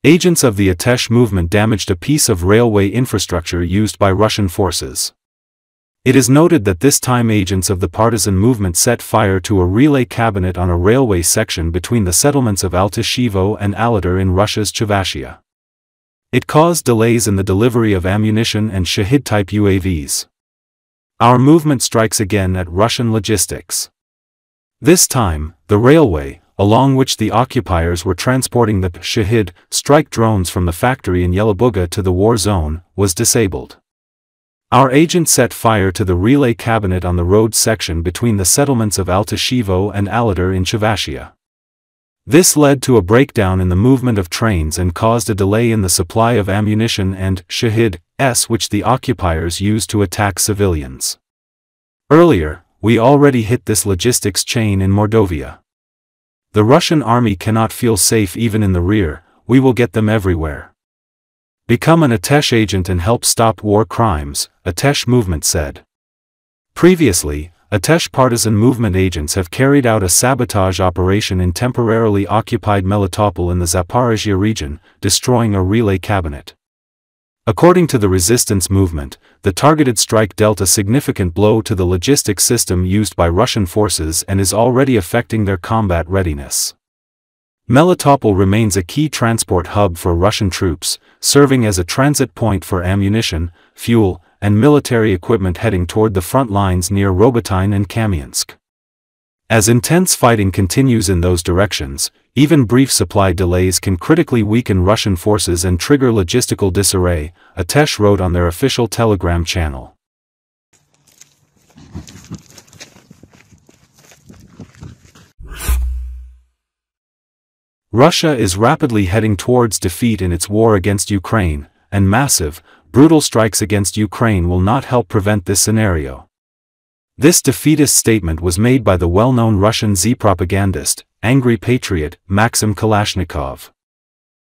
Agents of the Atesh movement damaged a piece of railway infrastructure used by Russian forces. It is noted that this time agents of the partisan movement set fire to a relay cabinet on a railway section between the settlements of Altyshevo and Alatyr in Russia's Chuvashia. It caused delays in the delivery of ammunition and Shahed-type UAVs. Our movement strikes again at Russian logistics. This time, the railway, along which the occupiers were transporting the Shahed strike drones from the factory in Yelabuga to the war zone, was disabled. Our agent set fire to the relay cabinet on the road section between the settlements of Altyshevo and Alatyr in Chuvashia. This led to a breakdown in the movement of trains and caused a delay in the supply of ammunition and Shahed-s which the occupiers used to attack civilians. Earlier, we already hit this logistics chain in Mordovia. The Russian army cannot feel safe even in the rear. We will get them everywhere. Become an Atesh agent and help stop war crimes, Atesh movement said. Previously, Atesh partisan movement agents have carried out a sabotage operation in temporarily occupied Melitopol in the Zaporizhia region, destroying a relay cabinet. According to the resistance movement, the targeted strike dealt a significant blow to the logistics system used by Russian forces and is already affecting their combat readiness. Melitopol remains a key transport hub for Russian troops, serving as a transit point for ammunition, fuel, and military equipment heading toward the front lines near Robotyne and Kamyansk. As intense fighting continues in those directions, even brief supply delays can critically weaken Russian forces and trigger logistical disarray, Atesh wrote on their official Telegram channel. Russia is rapidly heading towards defeat in its war against Ukraine, and massive, brutal strikes against Ukraine will not help prevent this scenario. This defeatist statement was made by the well-known Russian Z-propagandist, angry patriot, Maxim Kalashnikov.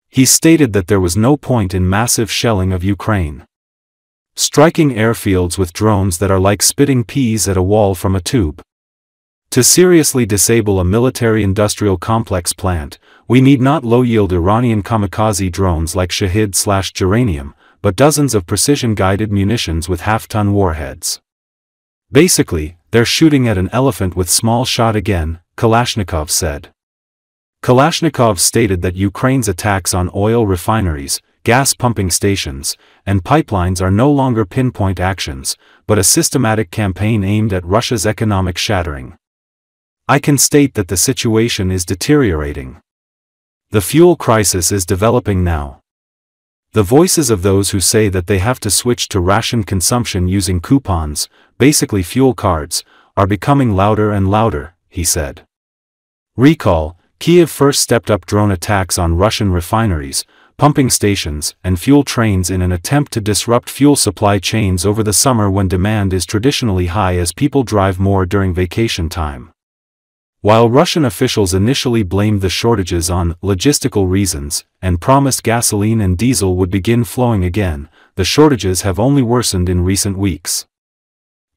He stated that there was no point in massive shelling of Ukraine. Striking airfields with drones that are like spitting peas at a wall from a tube. To seriously disable a military-industrial complex plant, we need not low-yield Iranian kamikaze drones like Shahed/Geranium, but dozens of precision-guided munitions with half-ton warheads. Basically, they're shooting at an elephant with small shot again, Kalashnikov said. Kalashnikov stated that Ukraine's attacks on oil refineries, gas pumping stations, and pipelines are no longer pinpoint actions, but a systematic campaign aimed at Russia's economic shattering. I can state that the situation is deteriorating. The fuel crisis is developing now. The voices of those who say that they have to switch to ration consumption using coupons, basically fuel cards, are becoming louder and louder, he said. Recall, Kiev first stepped up drone attacks on Russian refineries, pumping stations, and fuel trains in an attempt to disrupt fuel supply chains over the summer when demand is traditionally high as people drive more during vacation time. While Russian officials initially blamed the shortages on logistical reasons, and promised gasoline and diesel would begin flowing again, the shortages have only worsened in recent weeks.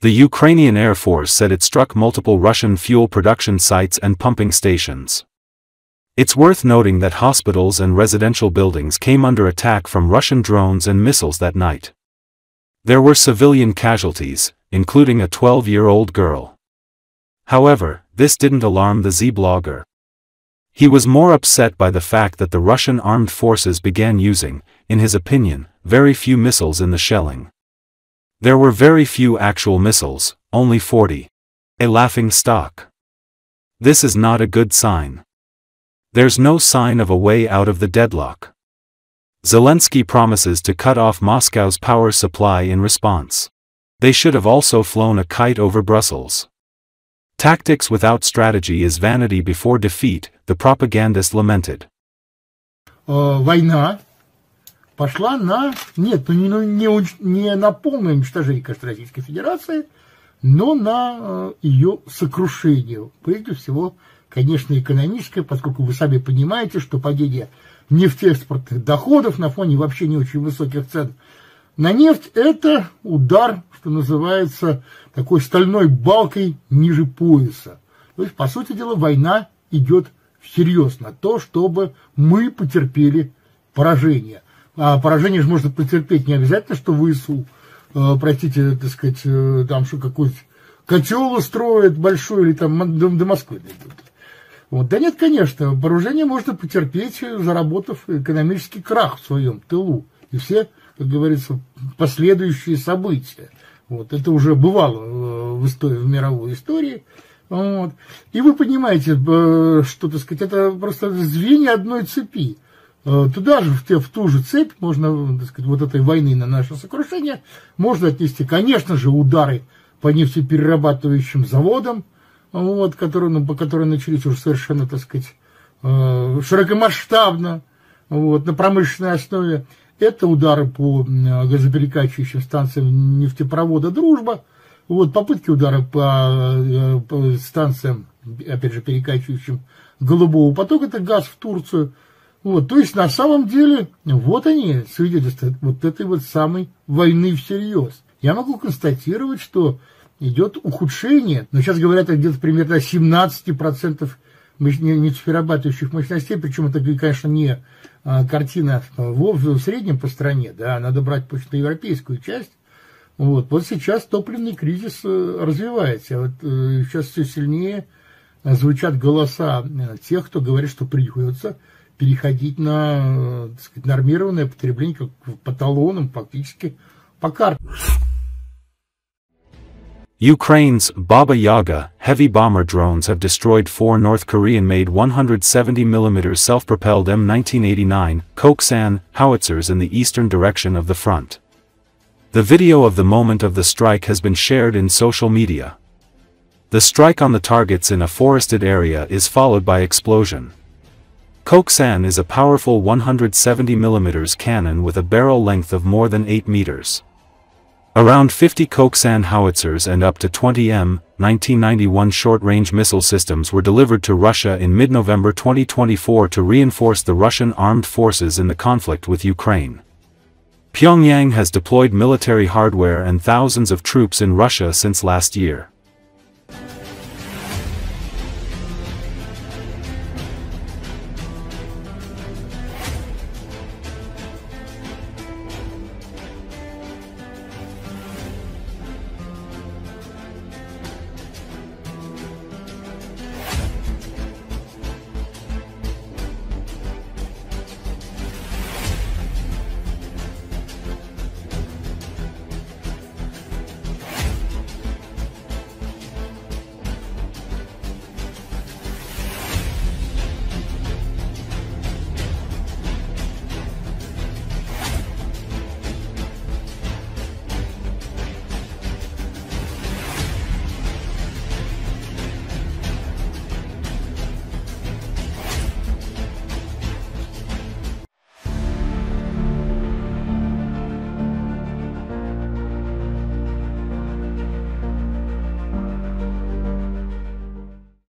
The Ukrainian Air Force said it struck multiple Russian fuel production sites and pumping stations. It's worth noting that hospitals and residential buildings came under attack from Russian drones and missiles that night. There were civilian casualties, including a 12-year-old girl. However, this didn't alarm the Z-blogger. He was more upset by the fact that the Russian armed forces began using, in his opinion, very few missiles in the shelling. There were very few actual missiles, only 40. A laughing stock. This is not a good sign. There's no sign of a way out of the deadlock. Zelensky promises to cut off Moscow's power supply in response. They should have also flown a kite over Brussels. Tactics without strategy is vanity before defeat, the propagandist lamented. Война пошла на, нет, не на полное уничтожение, конечно, Российской Федерации, но на ее сокрушение. Прежде всего, конечно, экономическое, поскольку вы сами понимаете, что падение нефтеэкспортных доходов на фоне вообще не очень высоких цен на нефть – это удар, что называется, такой стальной балкой ниже пояса. То есть, по сути дела, война идет всерьез на то, чтобы мы потерпели поражение. А поражение же можно потерпеть не обязательно, что ВСУ, простите, так сказать, там что какой-то котел устроит большой или там до Москвы дойдут. Вот. Да нет, конечно, поражение можно потерпеть, заработав экономический крах в своем тылу. И все, как говорится, последующие события. Вот. Это уже бывало в мировой истории. Вот. И вы понимаете, что, так сказать, это просто звенья одной цепи. Туда же, в ту же цепь, можно, так сказать, вот этой войны на наше сокрушение, можно отнести, конечно же, удары по нефтеперерабатывающим заводам, вот, по которым начались уже совершенно, так сказать, широкомасштабно, вот, на промышленной основе. Это удары по газоперекачивающим станциям нефтепровода «Дружба», вот, попытки удара по станциям, опять же, перекачивающим голубого потока, это газ в Турцию. Вот, то есть, на самом деле, вот они, свидетельства вот этой вот самой войны всерьез. Я могу констатировать, что идет ухудшение, но сейчас говорят где-то примерно 17% нефтеперерабатывающих мощностей, причем это, конечно, не картина в среднем по стране, да, надо брать почти европейскую часть. Вот сейчас топливный кризис развивается. Вот сейчас все сильнее звучат голоса тех, кто говорит, что придется переходить на, так сказать, нормированное потребление как по талонам, фактически по карте. Ukraine's Baba Yaga heavy bomber drones have destroyed 4 North Korean-made 170mm self-propelled M1989 Koksan howitzers in the eastern direction of the front. The video of the moment of the strike has been shared in social media. The strike on the targets in a forested area is followed by explosion. Koksan is a powerful 170mm cannon with a barrel length of more than 8 meters. Around 50 Koksan howitzers and up to 20 M1991 short-range missile systems were delivered to Russia in mid-November 2024 to reinforce the Russian armed forces in the conflict with Ukraine. Pyongyang has deployed military hardware and thousands of troops in Russia since last year.